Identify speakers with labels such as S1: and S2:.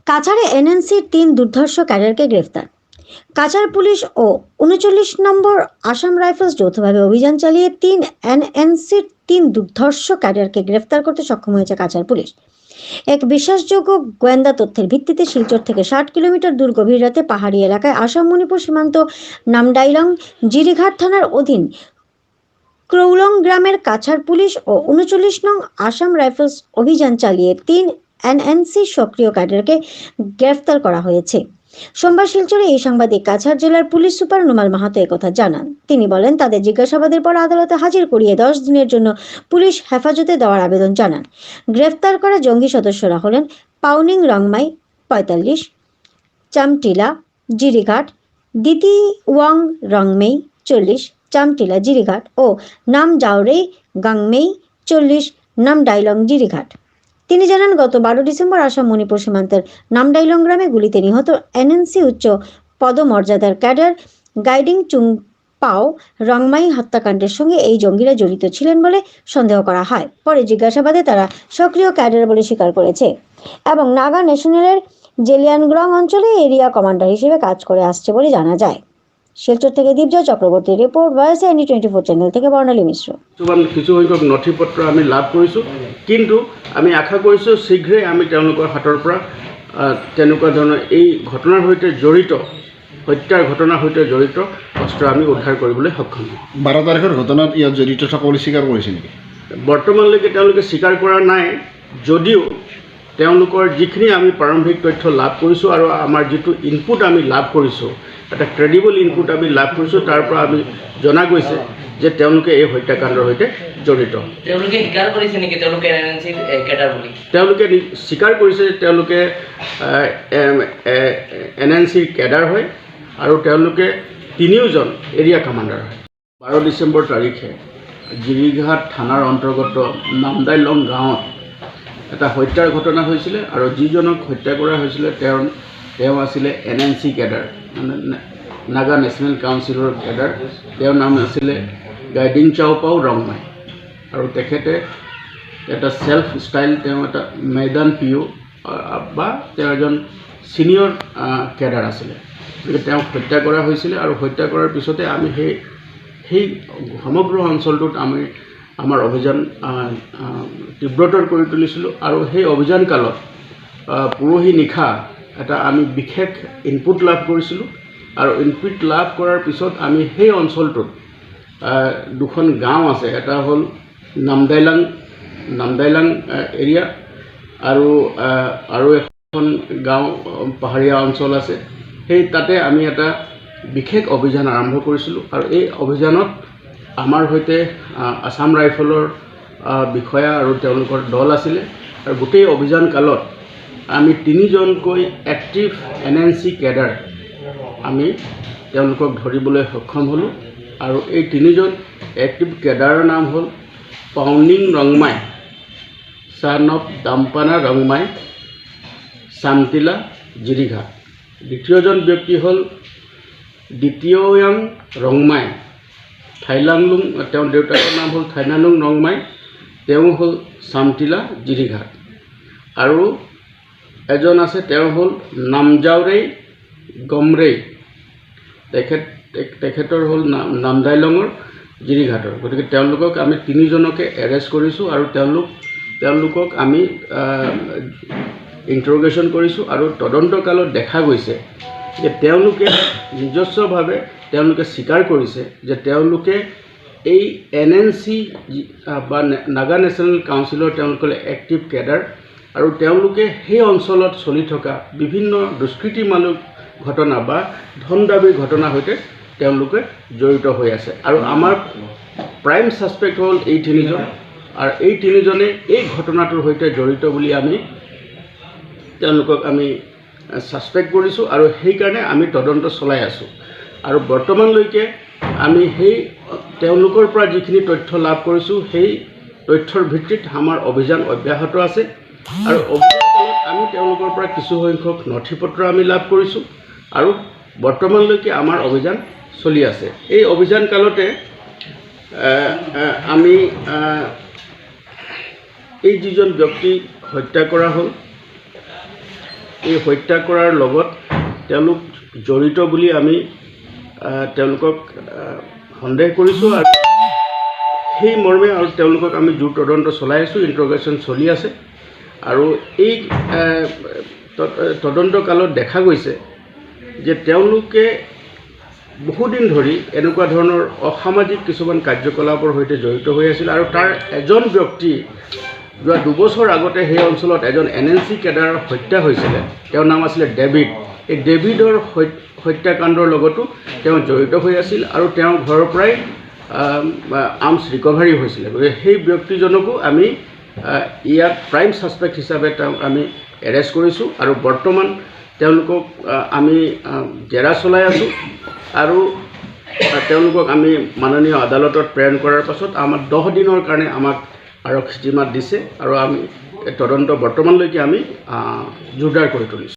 S1: কাছাড়ে এনএনসির 3 দুর্ধর্ষ ক্যাডারকে গ্রেফতার। কাছাড় পুলিশ ও 39 নম্বর আসাম রাইফেলস যৌথভাবে অভিযান চালিয়ে এনএনসির 3 দুর্ধর্ষ ক্যাডারকে গ্রেফতার করতে সক্ষম হয়েছে কাছাড় পুলিশ। এক বিশ্বাসযোগ্য গোয়েন্দা তথ্যের ভিত্তিতে শিলচর থেকে 60 কিলোমিটার দূর গভীর রাতে পাহাড়ি এলাকায় আসাম মণিপুর সীমান্ত নামডাইলং জিরিঘাট থানার অধীন ক্রৌলং গ্রামের কাছাড় পুলিশ ও 39 নং আসাম রাইফেলস অভিযান চালিয়ে 3 এনএনসি সক্রিয় ক্যাডারকে গ্রেফতার করা হয়েছে। সোমবার শিলচরে এই সাংবাদিক কাছাড় জেলার পুলিশ সুপার নুমাল মাহাতো একথা জানান। তিনি বলেন, তাদের জিজ্ঞাসাবাদের পর আদালতে হাজির করিয়ে 10 দিনের জন্য পুলিশ হেফাজতে দেওয়ার আবেদন জানান। গ্রেফতার করা জঙ্গি সদস্যরা হলেন পাউনিং রংমাই 45, চামটিলা জিরিঘাট, দিতি ওয়াং রংমেই 40, চামটিলা জিরিঘাট ও নাম জাওরেই গাংমেই 40, নামডাইলং জিরিঘাট। তিনি জানান, গত 12 ডিসেম্বর আসাম মণিপুর সীমান্তের নামডাইলং গ্রামে গুলিতে নিহত এনএনসি উচ্চ পদমর্যাদার ক্যাডার গাইডিং চুংপাও রংমাই হত্যাকাণ্ডের সঙ্গে এই জঙ্গিরা জড়িত ছিলেন বলে সন্দেহ করা হয়। পরে জিজ্ঞাসাবাদে তারা সক্রিয় ক্যাডার বলে স্বীকার করেছে এবং নাগা ন্যাশনালের জেলিয়ানগ্রং অঞ্চলে এরিয়া কমান্ডার হিসেবে কাজ করে আসছে বলে জানা যায়। শিলচর থেকে Dipjoy Chakraborty report, voice any 24 channel থেকে বর্ণালী মিশ্র।
S2: কিছু সংখ্যক নথিপত্ৰ আমি লাভ কৰিছোঁ, কিন্তু আমি আশা কৰিছোঁ শীঘ্ৰেই আমি তেওঁলোকৰ হাতৰ পৰা তেনেকুৱা ধৰণৰ এই ঘটনাৰ সৈতে জড়িত হত্যাৰ ঘটনাৰ সৈতে জড়িত অস্ত্ৰ আমি উদ্ধাৰ কৰিবলৈ সক্ষম হ'ম।
S3: 12 তাৰিখৰ ঘটনাত ইয়াত জড়িত থকা বুলি স্বীকাৰ কৰিছে নেকি?
S2: বৰ্তমানলৈকে তেওঁলোকে স্বীকাৰ কৰা নাই, যদিও তেওঁলোকৰ যিখিনি আমি প্ৰাৰম্ভিক তথ্য লাভ কৰিছোঁ আৰু আমাৰ যিটো ইনপুট আমি লাভ কৰিছোঁ, এটা ক্ৰেডিবল ইনপুট আমি লাভ কৰিছোঁ, তাৰ পৰা আমি জনা গৈছে যে তেওঁলোকে এই হত্যাকাণ্ডৰ সৈতে জড়িত।
S4: তেওঁলোকে স্বীকাৰ কৰিছে নেকি তেওঁলোকে এনএনসি ক্যাডাৰ বুলি? তেওঁলোকে
S2: স্বীকাৰ কৰিছে যে তেওঁলোকে এনএনচিৰ ক্যাডাৰ হয় আৰু তেওঁলোকে তিনিওজন এৰিয়া কমাণ্ডাৰ হয়। 12 ডিচেম্বৰ তাৰিখে জিৰিঘাট থানাৰ অন্তৰ্গত নামডাইলং গাঁৱত এটা হত্যাৰ ঘটনা হৈছিলে আৰু যিজনক হত্যা কৰা হৈছিলে তেওঁ আছিলে এনএনচি ক্যাডাৰ, মানে নাগা নেশ্যনেল কাউন্সিলৰ ক্যাডাৰ। তেওঁৰ নাম আছিলে গাইডিং চাওপাও ৰংমাই আৰু তেখেতে এটা সেলফ ষ্টাইল, তেওঁ এটা মৈদান পিঅ' বা তেওঁ এজন ছিনিয়ৰ ক্যাডাৰ আছিলে। গতিকে তেওঁক হত্যা কৰা হৈছিলে আৰু হত্যা কৰাৰ পিছতে আমি সেই সমগ্ৰ অঞ্চলটোত আমাৰ অভিযান তীব্ৰতৰ কৰি তুলিছিলোঁ আৰু সেই অভিযান কালত পৰহি নিশা এটা আমি বিশেষ ইনপুট লাভ কৰিছিলোঁ আৰু ইনপুট লাভ কৰাৰ পিছত আমি সেই অঞ্চলটোত দুখন গাঁও আছে, এটা হ'ল নামডাইলাং এৰিয়া আৰু এখন গাঁও পাহাৰীয়া অঞ্চল আছে। সেই তাতে আমি এটা বিশেষ অভিযান আৰম্ভ কৰিছিলোঁ আৰু এই অভিযানত আমাৰ সৈতে আসাম ৰাইফলৰ বিষয়া আৰু তেওঁলোকৰ দল আছিলে আৰু গোটেই অভিযান কালত আমি 3জনকৈ এক্টিভ এনএনচি ক্যাডাৰ আমি তেওঁলোকক ধৰিবলৈ সক্ষম হ'লোঁ আৰু এই 3জন এক্টিভ ক্যাডাৰৰ নাম হ'ল পাউনিং ৰংমাই, ছান অফ দাম্পানা ৰংমাই, চামটিলা জিৰিঘাট। দ্বিতীয়জন ব্যক্তি হ'ল দ্বিতীয়াং ৰংমাই, থাইলাংলুং, তেওঁৰ দেউতাকৰ নাম হ'ল থাইলাংলুং ৰংমাই, তেওঁ হ'ল চামটিলা জিৰিঘাট। আৰু এজন আছে, তেওঁ হ'ল নামজাওৰেই গমৰেই, তেখেতৰ হ'ল নামডাইলঙৰ জিৰিঘাটৰ। গতিকে তেওঁলোকক আমি 3জনকে এৰেষ্ট কৰিছোঁ আৰু তেওঁলোকক আমি ইণ্টাৰগেশ্যন কৰিছোঁ আৰু তদন্তকালত দেখা গৈছে যে তেওঁলোকে নিজস্বভাৱে তেওঁলোকে স্বীকাৰ কৰিছে যে তেওঁলোকে এই এনএনচি বা নাগা নেশ্যনেল কাউন্সিলৰ তেওঁলোকৰ এক্টিভ ক্যাডাৰ আৰু তেওঁলোকে সেই অঞ্চলত চলি থকা বিভিন্ন দুষ্কৃতিমূলক ঘটনা বা ধন দাবীৰ ঘটনাৰ সৈতে তেওঁলোকে জড়িত হৈ আছে। আৰু আমাৰ প্ৰাইম ছাছপেক্ট হ'ল এই 3জন আৰু এই 3জনে এই ঘটনাটোৰ সৈতে জড়িত বুলি তেওঁলোকক আমি ছাছপেক্ট কৰিছোঁ আৰু সেইকাৰণে আমি তদন্ত চলাই আছোঁ। আৰু বৰ্তমানলৈকে আমি তেওঁলোকৰ পৰা যিখিনি তথ্য লাভ কৰিছোঁ সেই তথ্যৰ ভিত্তিত আমাৰ অভিযান অব্যাহত আছে আৰু অভিযানত আমি তেওঁলোকৰ পৰা কিছু সংখ্যক নথিপত্ৰ আমি লাভ কৰিছোঁ আৰু বৰ্তমানলৈকে আমাৰ অভিযান চলি আছে। এই অভিযান কালতে আমি এই যিজন ব্যক্তি হত্যা কৰা হ'ল এই হত্যা কৰাৰ লগত তেওঁলোক জড়িত বুলি আমি তেওঁলোকক সন্দেহ কৰিছোঁ আৰু সেই মৰ্মে আৰু তেওঁলোকক আমি জোৰ তদন্ত চলাই আছোঁ, ইণ্টাৰগেশ্যন চলি আছে। আৰু এই তদন্তকালত দেখা গৈছে যে তেওঁলোকে বহুদিন ধৰি এনেকুৱা ধৰণৰ অসামাজিক কিছুমান কাৰ্যকলাপৰ সৈতে জড়িত হৈ আছিল আৰু তাৰ এজন ব্যক্তি যোৱা 2 বছৰ আগতে সেই অঞ্চলত এজন NNC কেডাৰৰ হত্যা হৈছিলে। তেওঁৰ নাম আছিলে ডেভিড। এই ডেভিডৰ হত্যাকাণ্ডৰ লগতো তেওঁ জড়িত হৈ আছিল আৰু তেওঁৰ ঘৰৰ পৰাই আৰ্মছ ৰিকভাৰী হৈছিলে। গতিকে সেই ব্যক্তিজনকো আমি ইয়াত প্ৰাইম ছাছপেক্ট হিচাপে তেওঁক আমি এৰেষ্ট কৰিছোঁ আৰু বৰ্তমান তেওঁলোকক আমি জেৰা চলাই আছোঁ আৰু তেওঁলোকক আমি মাননীয় আদালতত প্ৰেৰণ কৰাৰ পাছত আমাৰ 10 দিনৰ কাৰণে আমাক আৰক্ষী জিম্মাত দিছে আৰু আমি তদন্ত বৰ্তমানলৈকে আমি জোৰদাৰ কৰি তুলিছোঁ।